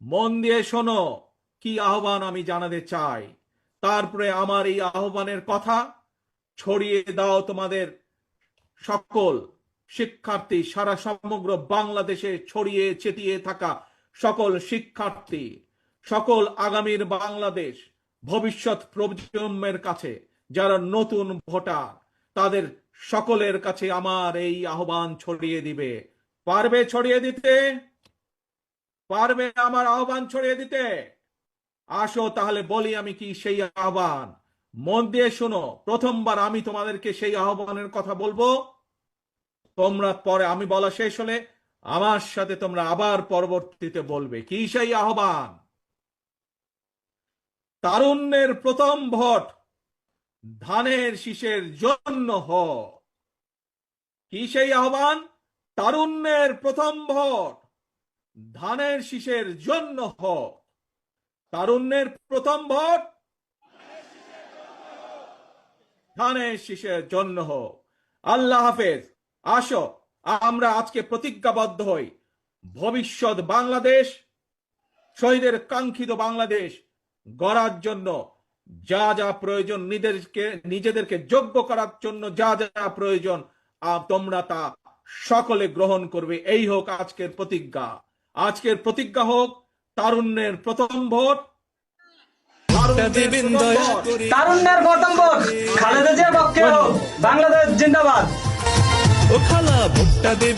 মন দিয়ে শোনো, কি আহ্বান আমি জানাতে চাই। তারপরে আমার এই আহ্বানের কথা ছড়িয়ে দাও তোমাদের সকল শিক্ষার্থী, সারা সমগ্র বাংলাদেশে ছড়িয়ে ছিটিয়ে থাকা সকল শিক্ষার্থী, সকল আগামীর বাংলাদেশ ভবিষ্যৎ প্রজন্মের কাছে, যারা নতুন ভোটার, তাদের সকলের কাছে আমার এই আহ্বান ছড়িয়ে দিবে। পারবে ছড়িয়ে দিতে? পারবে আমার আহ্বান ছড়িয়ে দিতে? আসো তাহলে বলি আমি কি সেই আহ্বান। মন দিয়ে শোনো, প্রথমবার আমি তোমাদেরকে সেই আহ্বানের কথা বলবো। তোমরা পরে আমি বলা শেষ হলে আমার সাথে তোমরা আবার পরবর্তীতে বলবে কি সেই আহ্বান। তারুণ্যের প্রথম ভোট ধানের শীষের জন্য হোক। কি সেই আহ্বান? তারুণ্যের প্রথম ভোট ধানের শীষের জন্য হোক। তারুণ্যের প্রথম ভোট ধানের শীষের জন্য হোক। আল্লাহ হাফেজ। আসো আমরা আজকে প্রতিজ্ঞাবদ্ধ হই, ভবিষ্যৎ বাংলাদেশ, শহীদের কাঙ্ক্ষিত বাংলাদেশ গড়ার জন্য যা যা প্রয়োজন, নিজেদেরকে যোগ্য করার জন্য যা যা প্রয়োজন তোমরা তা সকলে গ্রহণ করবে। এই হোক আজকের প্রতিজ্ঞা। আজকের প্রতিজ্ঞা হোক তারুণ্যের প্রথম ভোট। তারুণ্যের প্রথম ভোট খালেদা জিয়ার পক্ষে হোক। বাংলাদেশ জিন্দাবাদ। ও খালা ভোটটা দেবে।